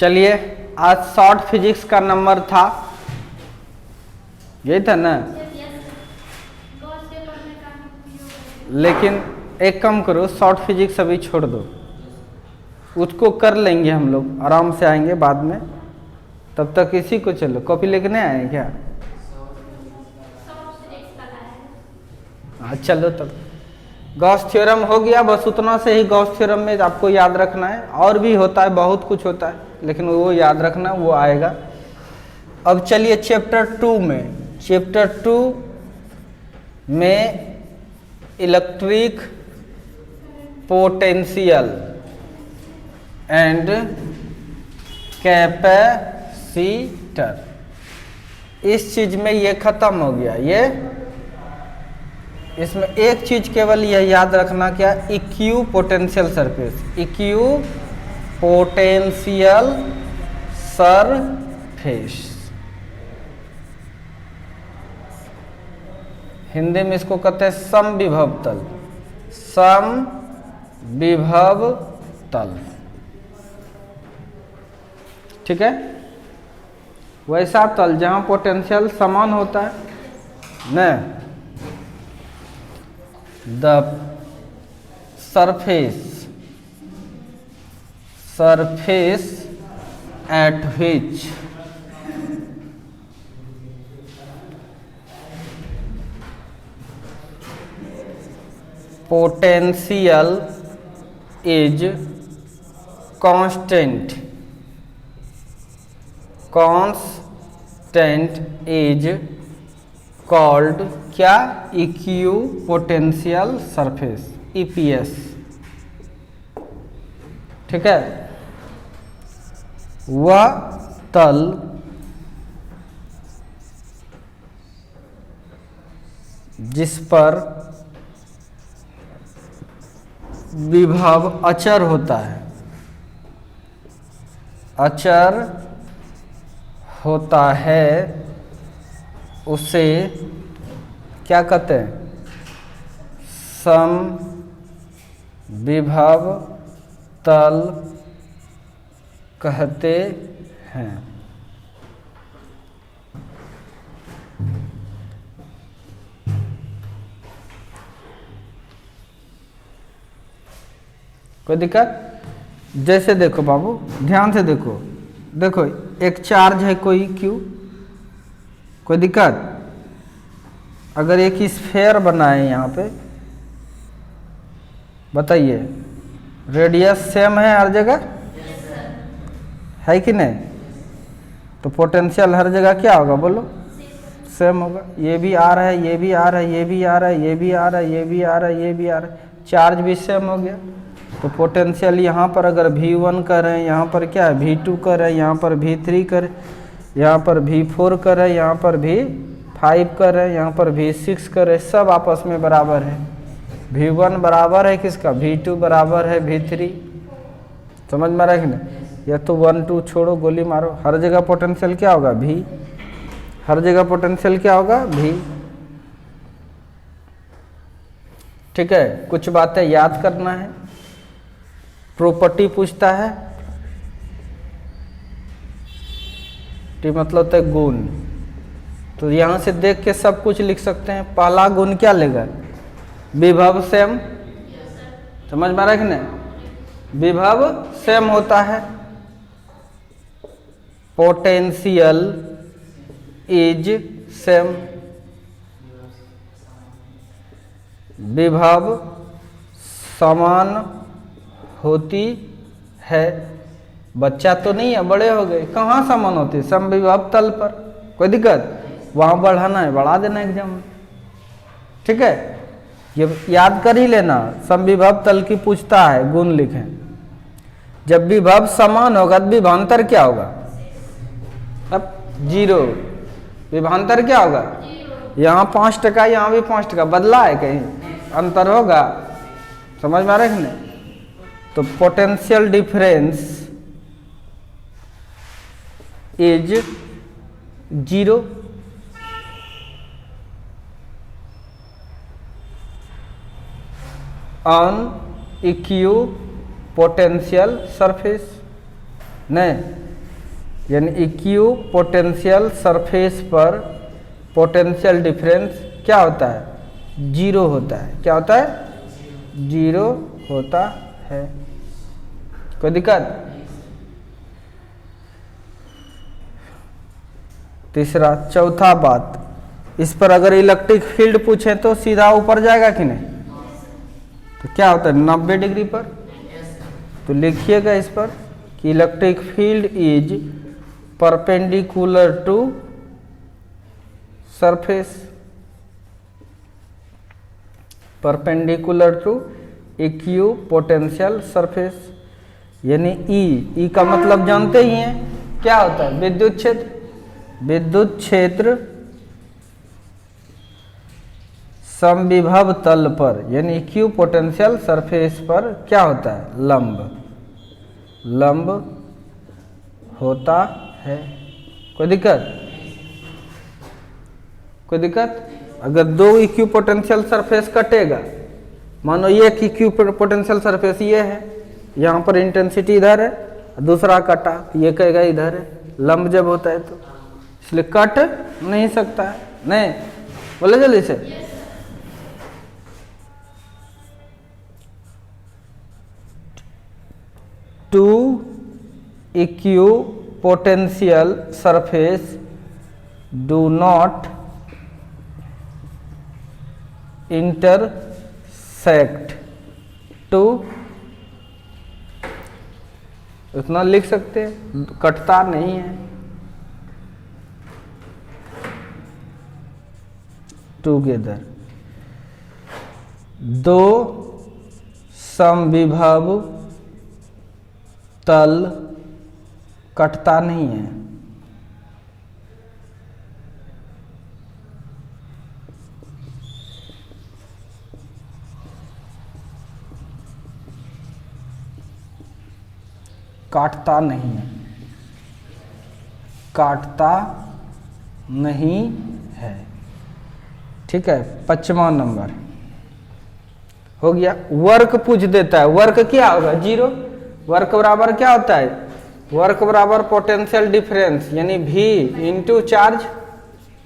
चलिए आज short physics का नंबर था, यही था ना। लेकिन एक काम करो, शॉर्ट फिजिक्स अभी छोड़ दो, उसको कर लेंगे हम लोग, आराम से आएंगे बाद में। तब तक इसी को चलो, कॉपी लेके नहीं आए क्या? हाँ चलो तब। गॉस थ्योरम हो गया, बस उतना से ही गॉस थ्योरम में आपको याद रखना है। और भी होता है, बहुत कुछ होता है, लेकिन वो याद रखना, वो आएगा। अब चलिए चैप्टर 2 में। चैप्टर 2 में इलेक्ट्रिक पोटेंशियल एंड कैपेसिटर, इस चीज में ये खत्म हो गया। ये इसमें एक चीज केवल यह याद रखना, क्या? Equipotential surface, equipotential surface. Hindi में इसको कहते हैं समविभव तल, समविभव तल। ठीक है, वैसा तल जहां पोटेंशियल समान होता है न। The surface at which potential is constant is called क्या? Equipotential surface, EPS. ठीक है, वह तल जिस पर विभव अचर होता है, अचर होता है, उसे क्या कहते हैं? समविभव तल कहते हैं। कोई दिक्कत? जैसे देखो बाबू, ध्यान से देखो, देखो एक चार्ज है कोई Q, कोई दिक्कत? अगर एक स्फेयर बनाए यहाँ पे, बताइए, रेडियस सेम है हर जगह, है कि नहीं? तो पोटेंशियल हर जगह क्या होगा बोलो? सेम होगा। ये भी आ रहा है, ये भी आ रहा है, ये भी आ रहा है, ये भी आ रहा है, ये भी आ रहा है, ये भी आ रहा है, चार्ज भी सेम हो गया। तो पोटेंशियल यहाँ पर अगर V1 करें, यहाँ पर क्या है V2 करें, यहाँ पर V3 करें, यहाँ पर V4 करें, यहाँ पर V5 करें, यहाँ पर V6 करें, सब आपस में बराबर है। V1 बराबर है किसका? V2 बराबर है V3। समझ में आ रहा है कि नहीं? या तो 1 2 छोड़ो, गोली मारो, हर जगह पोटेंशियल क्या होगा? V। हर जगह पोटेंशियल क्या होगा? V। ठीक है, कुछ बातें याद करना है। प्रॉपर्टी पूछता है, टी मतलब तो गुण, तो यहां से देख के सब कुछ लिख सकते हैं। पहला गुण क्या लेगा? विभव सेम। समझ में आ रहा है कि नहीं? विभव सेम होता है। पोटेंशियल इज सेम, विभव समान होती है। बच्चा तो नहीं है, बड़े हो गए, कहाँ समान होती है? समविभव तल पर। कोई दिक्कत? वहां बढ़ाना है, बढ़ा देना एग्जाम में। ठीक है, ये याद कर ही लेना। समविभव तल की पूछता है, गुण लिखें। जब विभव समान होगा तो विभवांतर क्या होगा? अब 0। विभवांतर क्या होगा? यहाँ 5%, यहाँ भी 5%, बदला है कहीं? अंतर होगा। समझ में आ रहा है कि नहीं? तो potential difference is 0। On equipotential surface. नहीं, यानी इक्यू पोटेंशियल सरफेस पर पोटेंशियल डिफरेंस क्या होता है? जीरो होता है। क्या होता है? जीरो होता है। कोई दिक्कत? तीसरा, चौथा बात, इस पर अगर इलेक्ट्रिक फील्ड पूछे तो सीधा ऊपर जाएगा कि नहीं? तो क्या होता है 90 डिग्री पर? तो लिखिएगा इस पर कि electric field is perpendicular to surface, perpendicular to equipotential surface. यानी ई का मतलब जानते ही हैं क्या होता है? विद्युत क्षेत्र। विद्युत क्षेत्र समविभव तल पर यानी इक्यू पोटेंशियल सरफेस पर क्या होता है? लंब होता है। कोई दिक्कत? कोई दिक्कत? अगर दो इक्यू पोटेंशियल सरफेस कटेगा, मानो ये इक्यू पोटेंशियल सरफेस ये है, यहाँ पर इंटेंसिटी इधर है, दूसरा कटा, ये कहेगा इधर है। लंब जब होता है तो इसलिए कट नहीं सकता है। नहीं बोले जल्दी से। Two equipotential surface do not intersect two, उतना लिख सकते हैं, कटता नहीं है। टुगेदर, दो समविभव तल कटता नहीं है। काटता नहीं है, काटता नहीं है। ठीक है, 5वां नंबर हो गया। वर्क पूछ देता है, वर्क क्या होगा? जीरो। वर्क बराबर क्या होता है? वर्क बराबर पोटेंशियल डिफरेंस यानी V इंटू चार्ज।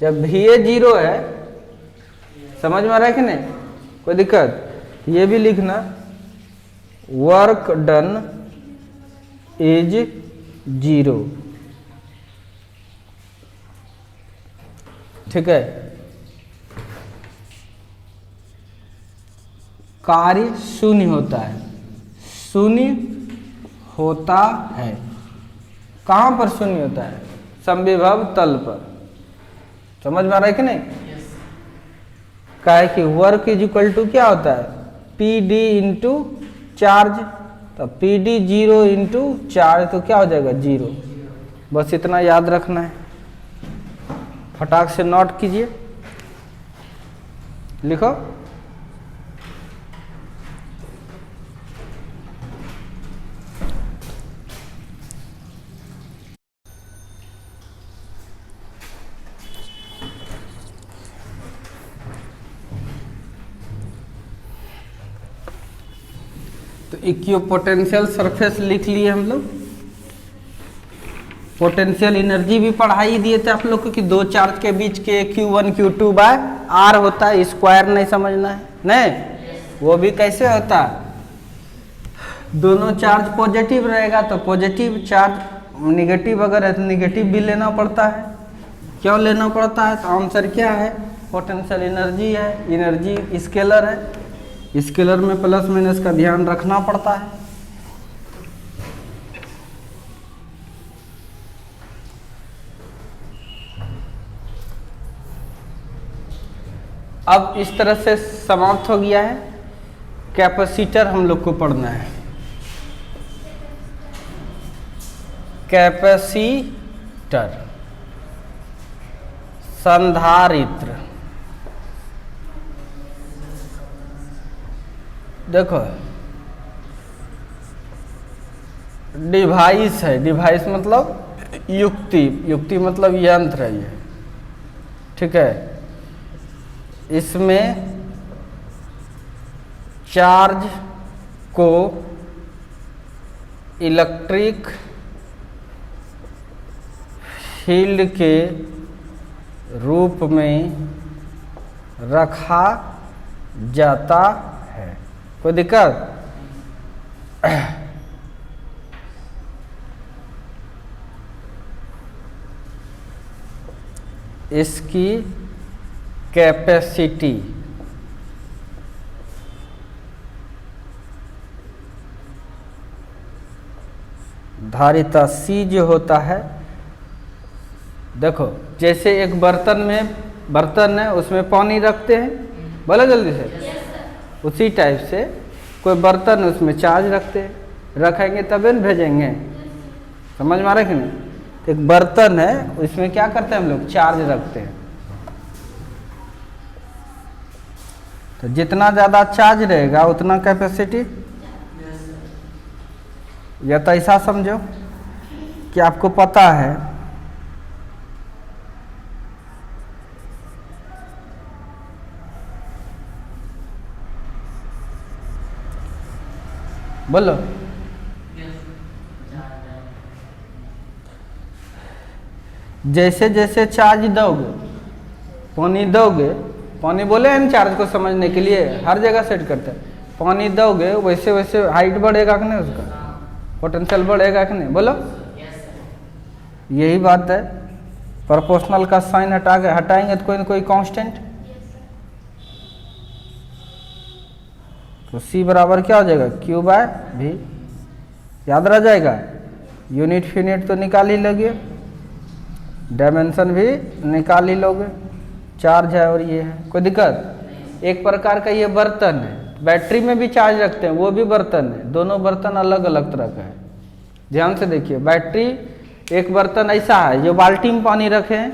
जब VA जीरो है, समझ में आ रहा है कि नहीं? कोई दिक्कत? ये भी लिखना, वर्क डन इज जीरो। ठीक है, कार्य शून्य होता है। शून्य होता है। कहां पर शून्य होता है? समविभव तल पर। समझ में आ रहा है कि नहीं? क्या है कि वर्क इज इक्वल टू क्या होता है? PD into charge. तो PD जीरो इंटू चार्ज तो क्या हो जाएगा? जीरो। बस इतना याद रखना है, फटाक से नोट कीजिए, लिखो। तो इक्वियो पोटेंशियल सरफेस लिख लिए हम लोग। पोटेंशियल एनर्जी भी पढ़ाई दिए थे आप लोग को कि दो चार्ज के बीच के Q1 Q2 बाय R होता है। स्क्वायर नहीं समझना है, नहीं। वो भी कैसे होता है? दोनों चार्ज पॉजिटिव रहेगा तो पॉजिटिव चार्ज, निगेटिव अगर है तो निगेटिव भी लेना पड़ता है। क्यों लेना पड़ता है? तो आंसर क्या है? पोटेंशियल एनर्जी है। एनर्जी स्केलर है, स्केलर में प्लस माइनस का ध्यान रखना पड़ता है। अब इस तरह से समाप्त हो गया है। कैपेसिटर हम लोग को पढ़ना है। कैपेसिटर, संधारित्र। देखो, डिवाइस है। डिवाइस मतलब युक्ति, युक्ति मतलब यंत्र है ये। ठीक है, इसमें चार्ज को इलेक्ट्रिक फील्ड के रूप में रखा जाता है। कोई दिक्कत? इसकी कैपेसिटी धारिता C जो होता है, देखो जैसे एक बर्तन है उसमें पानी रखते हैं, बोलो जल्दी से। उसी टाइप से कोई बर्तन उसमें चार्ज रखते हैं, रखेंगे तभी न भेजेंगे। समझ में आ रहा है कि नहीं? एक बर्तन है उसमें क्या करते हैं हम लोग, चार्ज रखते हैं। तो जितना ज़्यादा चार्ज रहेगा उतना कैपेसिटी, या तो ऐसा समझो कि आपको पता है बोलो जैसे जैसे चार्ज दोगे, पानी दोगे, पानी बोले हैं चार्ज को समझने के लिए, हर जगह सेट करते हैं। पानी दोगे वैसे वैसे हाइट बढ़ेगा कि नहीं, उसका पोटेंशियल बढ़ेगा कि नहीं, बोलो। यही बात है। प्रोपोर्शनल का साइन हटाएंगे तो कोई ना कोई कांस्टेंट, तो C बराबर क्या हो जाएगा, Q/V। याद रह जाएगा। यूनिट फिनिट तो निकाल ही लोगे, डायमेंशन भी निकाल ही लोगे, चार्ज है और ये है, कोई दिक्कत? एक प्रकार का ये बर्तन है, बैटरी में भी चार्ज रखते हैं, वो भी बर्तन है। दोनों बर्तन अलग अलग तरह का है, ध्यान से देखिए। बैटरी एक बर्तन ऐसा है जो बाल्टी में पानी रखे हैं,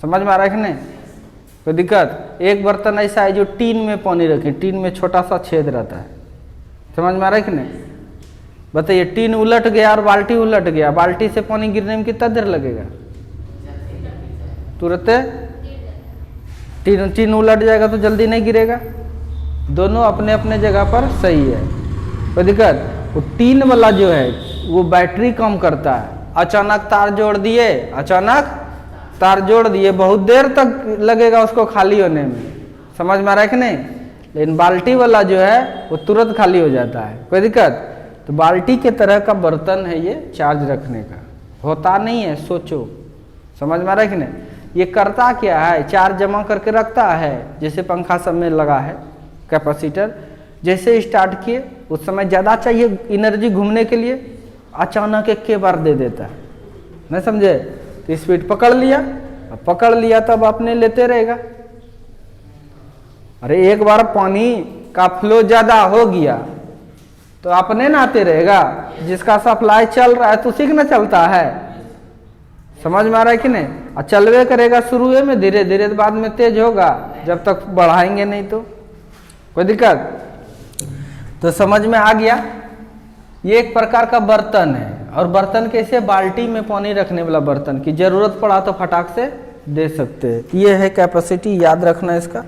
समझ में आ रहा है कि नहीं, कोई दिक्कत? एक बर्तन ऐसा है जो टीन में पानी रखे, टीन में छोटा सा छेद रहता है, समझ में आ रहा है कि नहीं? बताइए, टीन उलट गया और बाल्टी उलट गया, बाल्टी से पानी गिरने में कितना देर लगेगा? तुरंत टीन उलट जाएगा तो जल्दी नहीं गिरेगा। दोनों अपने अपने जगह पर सही है, कोई दिक्कत? वो टीन वाला जो है वो बैटरी कम करता है। अचानक तार जोड़ दिए, बहुत देर तक लगेगा उसको खाली होने में, समझ में आ रहा है कि नहीं? लेकिन बाल्टी वाला जो है वो तुरंत खाली हो जाता है, कोई दिक्कत? तो बाल्टी के तरह का बर्तन है ये, चार्ज रखने का होता नहीं है, सोचो, समझ में आ रहा है कि नहीं? ये करता क्या है, चार्ज जमा करके रखता है। जैसे पंखा सब में लगा है कैपेसिटर, जैसे स्टार्ट किए उस समय ज़्यादा चाहिए एनर्जी घूमने के लिए, अचानक एक बार दे देता है, नहीं समझे? तो स्पीड पकड़ लिया तब अपने लेते रहेगा। अरे एक बार पानी का फ्लो ज़्यादा हो गया तो अपने ना आते रहेगा, जिसका सप्लाई चल रहा है तो उसी ना चलता है, समझ में आ रहा है कि नहीं? और चलवे करेगा शुरू में, धीरे धीरे बाद में तेज होगा, जब तक बढ़ाएंगे नहीं तो, कोई दिक्कत? तो समझ में आ गया। ये एक प्रकार का बर्तन है, और बर्तन कैसे, बाल्टी में पानी रखने वाला बर्तन, की जरूरत पड़ा तो फटाक से दे सकते हैं। ये है कैपेसिटी, याद रखना इसका।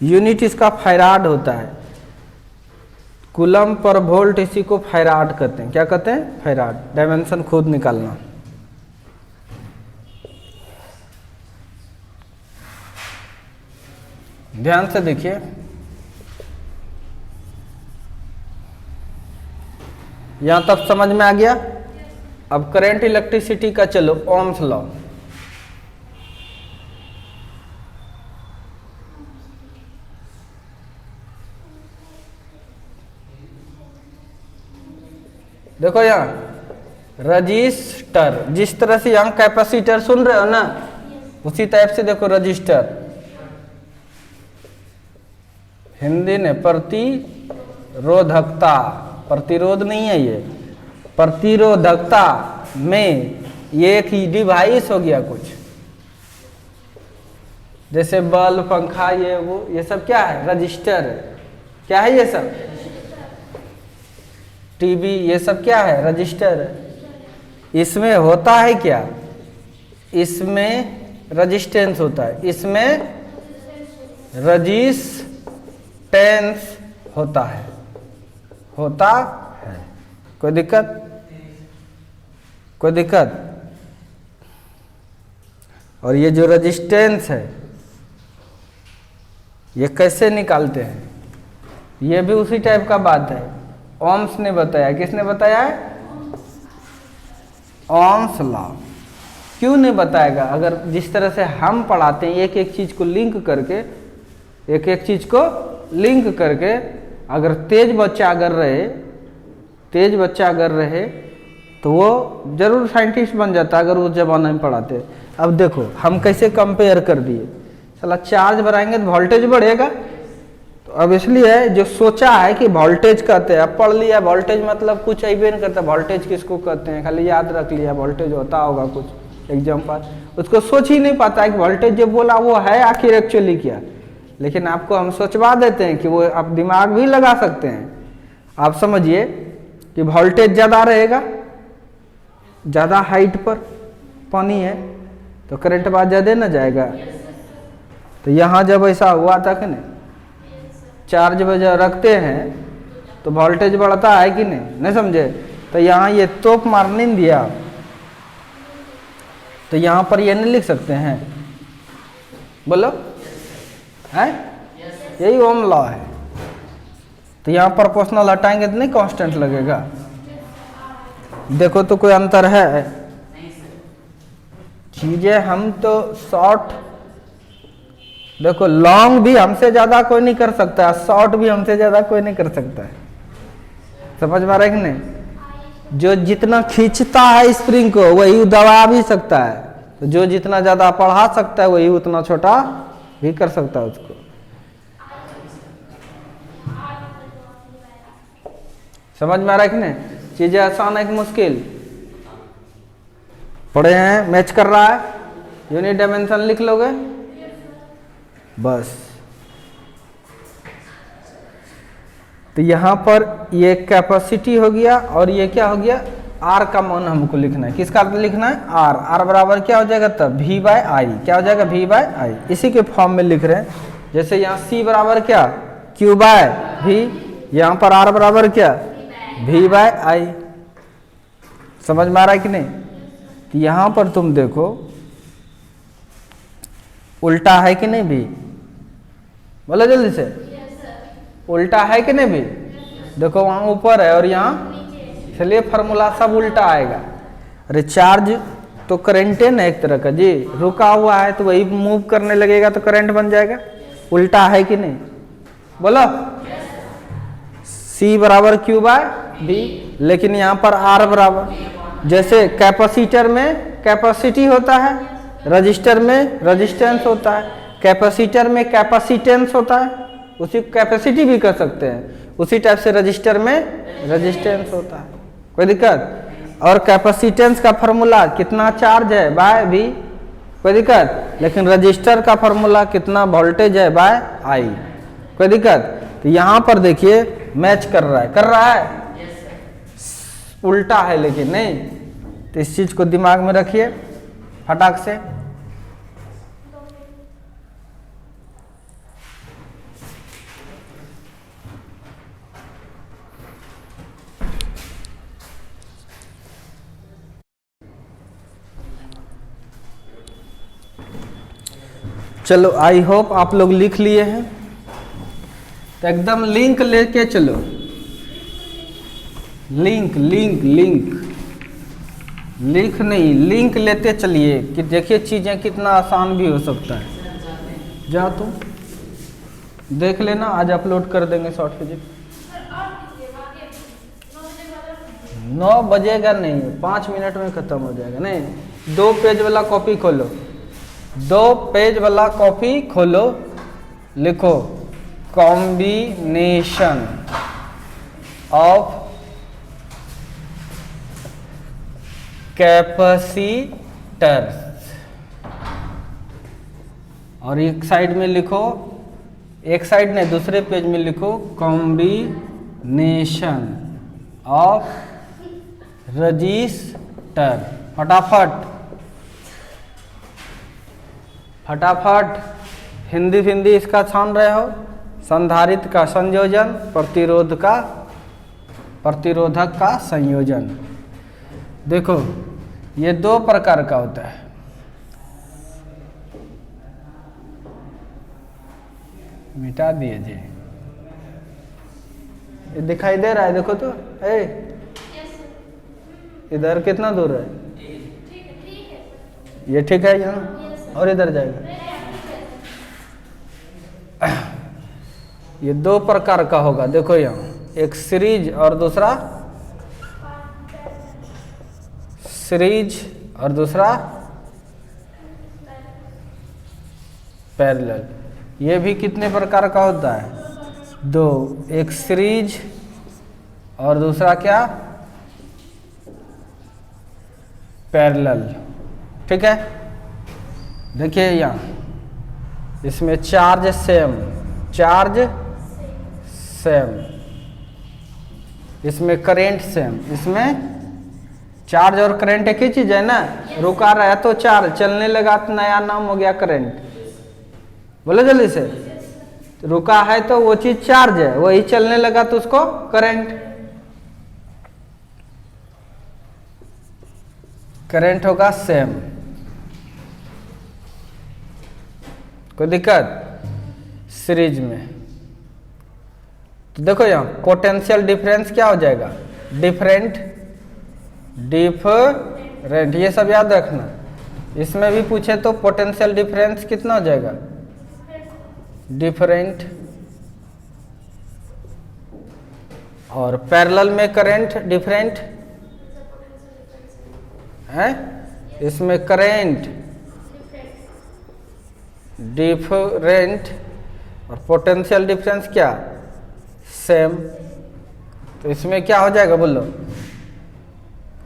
यूनिट इसका फैराड होता है, कूलम पर वोल्ट, इसी को फैराड कहते हैं। क्या कहते हैं? फैराड। डायमेंशन खुद निकालना। ध्यान से देखिए, यहां तक समझ में आ गया। अब करंट इलेक्ट्रिसिटी का चलो ओम्स लॉ। देखो यहां रजिस्टर, जिस तरह से यहां कैपेसिटर सुन रहे हो ना, उसी टाइप से देखो रजिस्टर, हिंदी ने प्रतिरोधकता, प्रतिरोध नहीं है ये, प्रतिरोधकता में ये एक ही डिवाइस हो गया कुछ, जैसे बल्ब, पंखा, ये वो, ये सब क्या है? रजिस्टर है। क्या है ये सब? टीवी, ये सब क्या है? रजिस्टर है। इसमें होता है क्या? इसमें रजिस्टेंस होता है, इसमें रजिस्टेंस होता है, कोई दिक्कत? और ये जो रेजिस्टेंस है ये कैसे निकालते हैं, ये भी उसी टाइप का बात है। ओम्स ने बताया, किसने बताया है? Ohm's law. क्यों नहीं बताएगा? अगर जिस तरह से हम पढ़ाते हैं एक एक चीज को लिंक करके, एक एक चीज को लिंक करके, अगर तेज बच्चा अगर रहे तो वो जरूर साइंटिस्ट बन जाता अगर उस जमाने में पढ़ाते। अब देखो हम कैसे कंपेयर कर दिए, साला चार्ज बढ़ाएंगे तो वोल्टेज बढ़ेगा। तो अब इसलिए जो सोचा है कि वोल्टेज कहते हैं, अब पढ़ लिया वोल्टेज मतलब कुछ अइबे नहीं करता, वोल्टेज किसको कहते हैं खाली याद रख लिया, वोल्टेज होता होगा कुछ एग्जाम पर, उसको सोच ही नहीं पाता है कि वोल्टेज जो बोला वो है आखिर एक्चुअली क्या। लेकिन आपको हम सोचवा देते हैं कि वो आप दिमाग भी लगा सकते हैं। आप समझिए कि वोल्टेज ज़्यादा रहेगा, ज़्यादा हाइट पर पानी है तो करंट बात ज़्यादा न जाएगा। तो यहाँ जब ऐसा हुआ था कि नहीं, चार्ज वजह रखते हैं तो वोल्टेज बढ़ता है कि नहीं समझे। तो यहाँ ये तोप मार नहीं दिया, तो यहाँ पर ये नहीं लिख सकते हैं, बोलो है, यही ओम लॉ है। तो यहाँ प्रोपोर्शनल हटाएंगे तो नहीं कांस्टेंट लगेगा। देखो तो कोई अंतर है? चीजें हम तो शॉर्ट, देखो लॉन्ग भी हमसे ज्यादा कोई नहीं कर सकता है, शॉर्ट भी हमसे ज्यादा कोई नहीं कर सकता है। समझ में आ रहा है कि नहीं? जो जितना खींचता है स्प्रिंग को वही दबा भी सकता है, तो जो जितना ज्यादा बढ़ा सकता है वही उतना छोटा भी कर सकता है उसको। समझ में आ रहा है कि नहीं? चीजें आसान है कि मुश्किल? पढ़े हैं, मैच कर रहा है, यूनिट डायमेंशन लिख लोगे बस। तो यहां पर ये कैपेसिटी हो गया और ये क्या हो गया, आर का मान हमको लिखना है। किसका लिखना है? आर। आर बराबर क्या हो जाएगा तब? वी बाय आई। क्या हो जाएगा? वी बाय आई। इसी के फॉर्म में लिख रहे हैं। जैसे यहाँ सी बराबर क्या? Q by V. यहाँ पर आर बराबर क्या? V by I. समझ में आ रहा है कि नहीं? तो यहाँ पर तुम देखो उल्टा है कि नहीं भी, बोलो जल्दी से। उल्टा है कि नहीं भी? देखो वहां ऊपर है और यहाँ, इसलिए फार्मूला सब उल्टा आएगा। अरे चार्ज तो करंट है ना एक तरह का जी, रुका हुआ है तो वही मूव करने लगेगा तो करंट बन जाएगा। उल्टा है कि नहीं, बोलो। C बराबर Q बाय B, लेकिन यहाँ पर R बराबर, जैसे कैपेसिटर में कैपेसिटी होता है, रजिस्टर में रेजिस्टेंस होता है, कैपेसिटर में कैपेसिटेंस होता है, उसी कैपेसिटी भी कर सकते हैं, उसी टाइप से रजिस्टर में रेजिस्टेंस होता है। कोई दिक्कत? और कैपेसिटेंस का फॉर्मूला कितना चार्ज है बाय V, कोई दिक्कत? लेकिन रजिस्टर का फॉर्मूला कितना वोल्टेज है बाय I, कोई दिक्कत? तो यहाँ पर देखिए मैच कर रहा है, उल्टा है लेकिन नहीं। तो इस चीज को दिमाग में रखिए फटाक से। चलो आई होप आप लोग लिख लिए हैं। तो एकदम लिंक लेके चलो, लिंक लिंक लिंक लिंक नहीं, लिंक लेते चलिए कि देखिए चीजें कितना आसान भी हो सकता है। जा तुम देख लेना, आज अपलोड कर देंगे शॉर्ट फिजिक्स। 9 बजेगा नहीं, 5 मिनट में खत्म हो जाएगा। नहीं, 2 पेज वाला कॉपी खोलो, 2 पेज वाला कॉपी खोलो, लिखो कॉम्बिनेशन ऑफ कैपेसिटर, और एक साइड में लिखो, एक साइड नहीं दूसरे पेज में लिखो कॉम्बिनेशन ऑफ रजिस्टर। फटाफट फटाफट, हिंदी हिंदी इसका छान रहे हो। संधारित्र का संयोजन, प्रतिरोधक का संयोजन। देखो ये 2 प्रकार का होता है, मिटा दिए जी। ये दिखाई दे रहा है, देखो तो। इधर कितना दूर है? ये ठीक है यहाँ, और इधर जाएगा। ये दो प्रकार का होगा, देखो यहाँ, एक सीरीज और दूसरा पैरेलल। ये भी कितने प्रकार का होता है? दो, एक सीरीज और दूसरा क्या? पैरेलल। ठीक है, देखिए यहाँ, इसमें चार्ज सेम, इसमें करंट सेम। इसमें चार्ज और करंट एक ही चीज है ना। रुका रहा है तो चार्ज, चलने लगा तो नया नाम हो गया करंट। बोलो जल्दी से। रुका है तो वो चीज चार्ज है, वही चलने लगा तो उसको करंट होगा सेम। कोई दिक्कत? सीरीज में तो देखो यहाँ पोटेंशियल डिफरेंस क्या हो जाएगा? डिफरेंट, ये सब याद रखना। इसमें भी पूछे तो पोटेंशियल डिफरेंस कितना हो जाएगा? डिफरेंट। और पैरेलल में करंट डिफरेंट है, इसमें करंट डिफरेंट और पोटेंशियल डिफरेंस क्या? सेम। तो इसमें क्या हो जाएगा बोलो?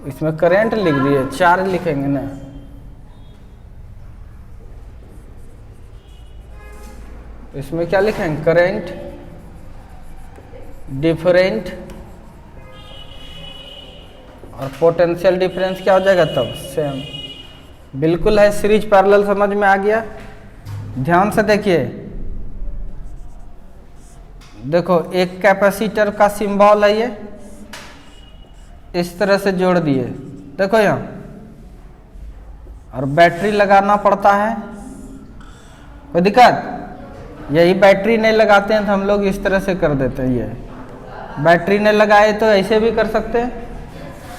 इसमें करंट लिख दिए, चार्ज लिखेंगे ना। इसमें क्या लिखेंगे? करंट डिफरेंट और पोटेंशियल डिफरेंस क्या हो जाएगा तब? सेम। बिल्कुल है, सीरीज पैरेलल समझ में आ गया। ध्यान से देखिए, देखो एक कैपेसिटर का सिंबल है, ये इस तरह से जोड़ दिए, देखो यहाँ, और बैटरी लगाना पड़ता है। कोई दिक्कत? यही बैटरी नहीं लगाते हैं तो हम लोग इस तरह से कर देते हैं। ये बैटरी नहीं लगाए तो ऐसे भी कर सकते हैं,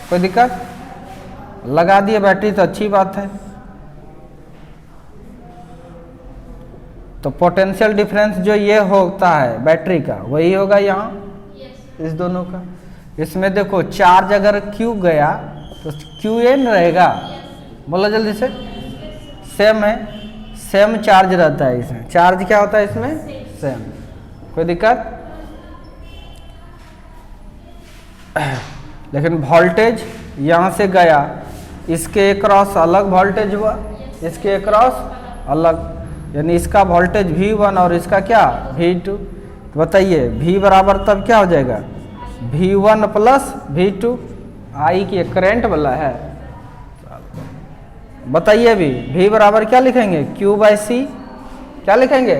कोई दिक्कत? लगा दिए बैटरी तो अच्छी बात है। तो पोटेंशियल डिफरेंस जो ये होता है बैटरी का, वही होगा यहाँ इस दोनों का। इसमें देखो चार्ज अगर Q गया तो QN रहेगा। बोलो जल्दी से। सेम है, सेम चार्ज रहता है इसमें। चार्ज क्या होता है इसमें? सेम। कोई दिक्कत? लेकिन वोल्टेज यहाँ से गया, इसके अक्रॉस अलग वोल्टेज हुआ, इसके अक्रॉस अलग, यानी इसका वोल्टेज V1 और इसका क्या? V2। तो बताइए V बराबर तब क्या हो जाएगा? V1 plus V2। आई की करंट वाला है, बताइए अभी V बराबर क्या लिखेंगे? Q/C। क्या लिखेंगे?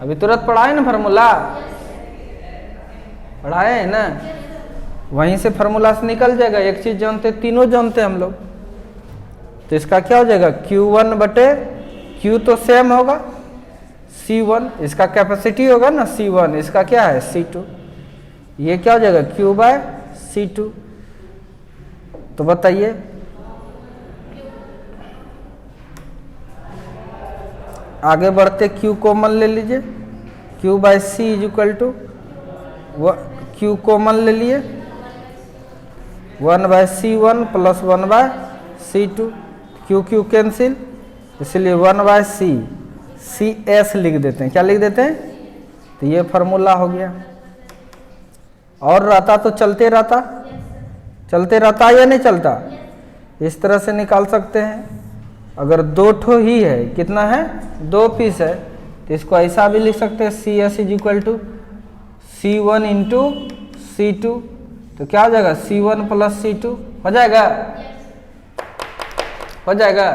अभी तुरंत पढ़ाए ना फार्मूला, पढ़ाए है ना, वहीं से फार्मूला से निकल जाएगा। एक चीज जानते, तीनों जानते हम लोग। तो इसका क्या हो जाएगा? Q1 बटे Q तो सेम होगा, C1 इसका कैपेसिटी होगा ना, C1 इसका क्या है? C2। ये क्या हो जाएगा? Q/C2। तो बताइए आगे बढ़ते, Q कॉमन ले लीजिए, Q/C is equal to Q common ले लिए 1/C1 plus 1/C2। Q cancel, इसलिए 1/C, CS लिख देते हैं। क्या लिख देते हैं? तो ये फार्मूला हो गया। और रहता तो चलते रहता या नहीं चलता? इस तरह से निकाल सकते हैं। अगर दो ठो ही है, कितना है? 2 पीस है, तो इसको ऐसा भी लिख सकते हैं, CS is equal to C1 into C2। तो क्या हो जाएगा? C1 प्लस C2 हो जाएगा, हो जाएगा।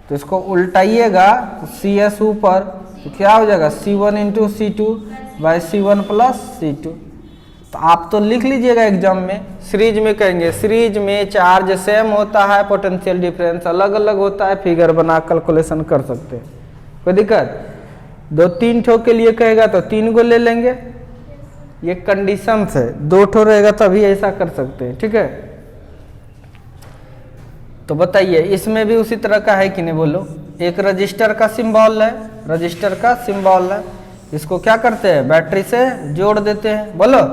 तो इसको उल्टाइएगा तो CS ऊपर, तो क्या हो जाएगा? C1 into C2 by C1 plus C2। तो आप तो लिख लीजिएगा एग्जाम में। सीरीज में कहेंगे, सीरीज में चार्ज सेम होता है, पोटेंशियल डिफरेंस अलग अलग होता है, फिगर बना कैलकुलेशन कर सकते हैं, कोई दिक्कत? दो तीन ठो के लिए कहेगा तो 3 गो ले लेंगे, ये कंडीशन है। 2 ठो रहेगा तभी ऐसा कर सकते हैं, ठीक है। तो बताइए इसमें भी उसी तरह का है कि नहीं बोलो। एक रजिस्टर का सिंबल है, रजिस्टर का सिंबल है, इसको क्या करते हैं बैटरी से जोड़ देते हैं, बोलो।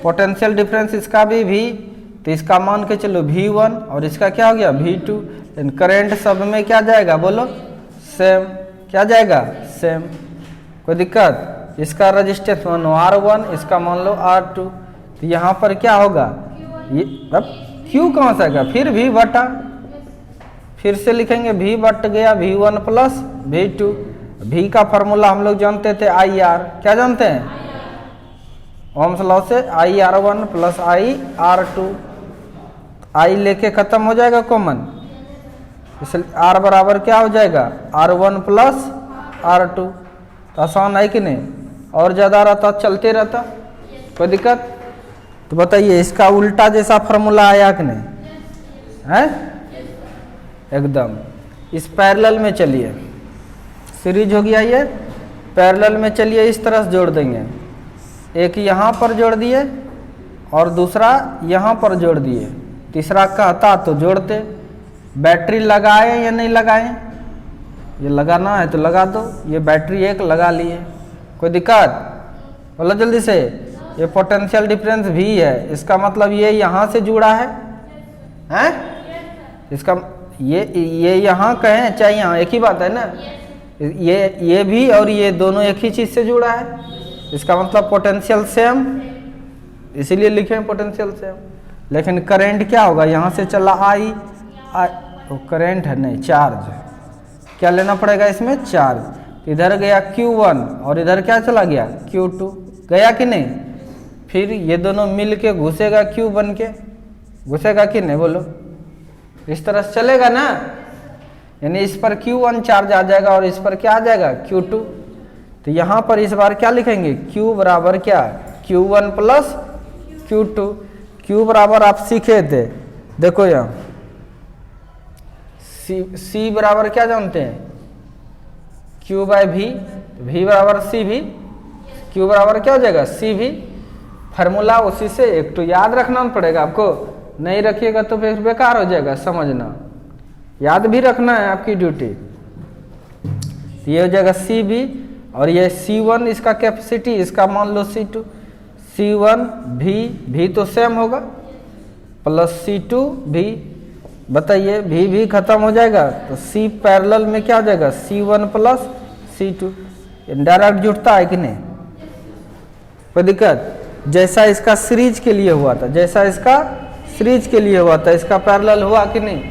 पोटेंशियल डिफरेंस इसका भी V, तो इसका मान के चलो V1 और इसका क्या हो गया V2। करंट सब में क्या जाएगा बोलो, सेम। क्या जाएगा, सेम। कोई दिक्कत। इसका रजिस्टेंस मान लो R1, इसका मान लो R2, तो यहाँ पर क्या होगा, ये अब Q कहाँ से आएगा, फिर V बटा, फिर से लिखेंगे V बट गया V1 प्लस V2। V का फॉर्मूला हम लोग जानते थे IR, क्या जानते हैं, ओम्स लॉ से IR1 प्लस IR2। I लेके खत्म हो जाएगा कॉमन, इसलिए R बराबर क्या हो जाएगा R1 प्लस R2। तो आसान है कि नहीं, और ज़्यादा रहता चलते रहता, कोई दिक्कत। तो बताइए इसका उल्टा जैसा फॉर्मूला आया कि नहीं है, एकदम। इस पैरेलल में चलिए, सीरीज हो गया ये, पैरेलल में चलिए इस तरह से जोड़ देंगे। एक यहाँ पर जोड़ दिए और दूसरा यहाँ पर जोड़ दिए, तीसरा कहता तो जोड़ते। बैटरी लगाए या नहीं लगाए, ये लगाना है तो लगा दो, ये बैटरी एक लगा लिए, कोई दिक्कत, बोलो जल्दी से। ये पोटेंशियल डिफरेंस V है, इसका मतलब ये यहाँ से जुड़ा है, हैं? इसका ये यहाँ कहें चाहे यहाँ, एक ही बात है ना। ये भी और ये दोनों एक ही चीज़ से जुड़ा है, इसका मतलब पोटेंशियल सेम, इसीलिए लिखे हैं पोटेंशियल सेम। लेकिन करंट क्या होगा, यहाँ से चला I करंट है नहीं, चार्ज। क्या लेना पड़ेगा इसमें, चार्ज। इधर गया Q1 और इधर क्या चला गया Q2, गया कि नहीं। फिर ये दोनों मिल के घुसेगा Q बन के, घुसेगा कि नहीं बोलो, इस तरह से चलेगा ना। यानी इस पर Q1 चार्ज आ जाएगा और इस पर क्या आ जाएगा Q2। तो यहाँ पर इस बार क्या लिखेंगे, Q बराबर क्या, Q1 प्लस Q2। Q बराबर आप सीखे थे, देखो यहाँ C बराबर क्या जानते हैं, Q बाय V, V बराबर CV, Q बराबर क्या हो जाएगा CV। फार्मूला उसी से, एक तो याद रखना पड़ेगा आपको, नहीं रखिएगा तो फिर बेकार हो जाएगा समझना, याद भी रखना है आपकी ड्यूटी। तो ये हो जाएगा CV और ये C1 इसका कैपेसिटी, इसका मान लो C2। C1 V तो सेम होगा प्लस C2 V। बताइए V खत्म हो जाएगा तो C पैरेलल में क्या हो जाएगा C1 प्लस C2। डायरेक्ट जुड़ता है कि नहीं, कोई दिक्कत। जैसा इसका सीरीज के लिए हुआ था, जैसा इसका सीरीज के लिए हुआ था, इसका पैरेलल हुआ कि नहीं।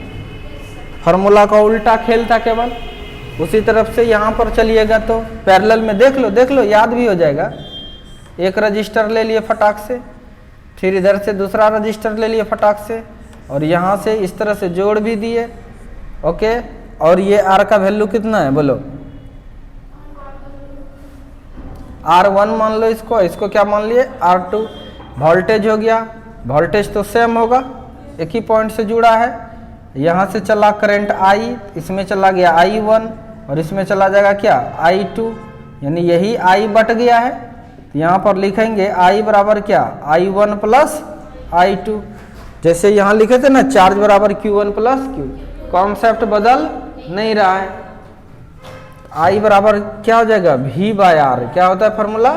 फार्मूला का उल्टा खेल था केवल, उसी तरफ से यहाँ पर चलिएगा तो पैरेलल में देख लो याद भी हो जाएगा। एक रजिस्टर ले लिए फटाक से, फिर इधर से दूसरा रजिस्टर ले लिए फटाक से, और यहाँ से इस तरह से जोड़ भी दिए, ओके। और ये R का वैल्यू कितना है बोलो, R1 मान लो इसको क्या मान लिए R2। वोल्टेज हो गया, वोल्टेज तो सेम होगा, एक ही पॉइंट से जुड़ा है। यहाँ से चला करंट I, इसमें चला गया I1 और इसमें चला जाएगा क्या I2, यानी यही I बट गया है। यहाँ पर लिखेंगे I बराबर क्या I1 प्लस I2। जैसे यहाँ लिखे थे ना चार्ज बराबर Q1 प्लस Q, कॉन्सेप्ट बदल नहीं रहा है। I बराबर क्या हो जाएगा V बाय R, क्या होता है फार्मूला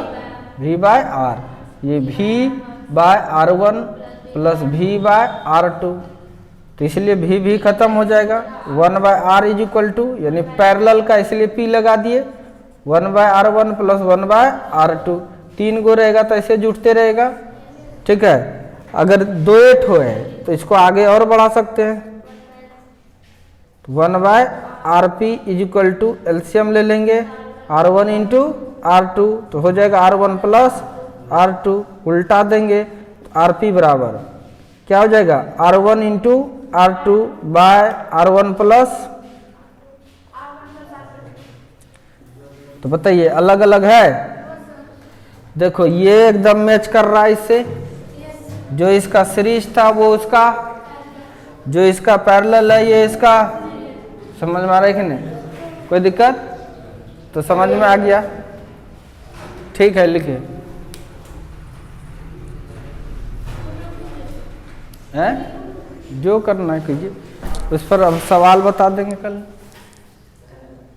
V बाय R। ये V by R1 plus V by R2, तो इसलिए V खत्म हो जाएगा। 1 by R is equal to, यानी पैरेलल का इसलिए P लगा दिए, 1 bye R1 plus 1 bye R2। 3 गो रहेगा तो ऐसे जुटते रहेगा, ठीक है। अगर 2 ठो है तो इसको आगे और बढ़ा सकते हैं। 1 by RP is equal to, LCM ले लेंगे R1 इंटू R2, तो हो जाएगा R1 प्लस R2। उल्टा देंगे RP बराबर क्या हो जाएगा R1 into R2 bye R1 plus. तो बताइए अलग अलग है, देखो ये एकदम मैच कर रहा है इससे, जो इसका सीरीज था वो उसका, जो इसका पैरेलल है ये इसका। समझ में आ रहा है कि नहीं, कोई दिक्कत, तो समझ में आ गया। ठीक है, लिखे हैं, जो करना है कीजिए। उस पर अब सवाल बता देंगे कल।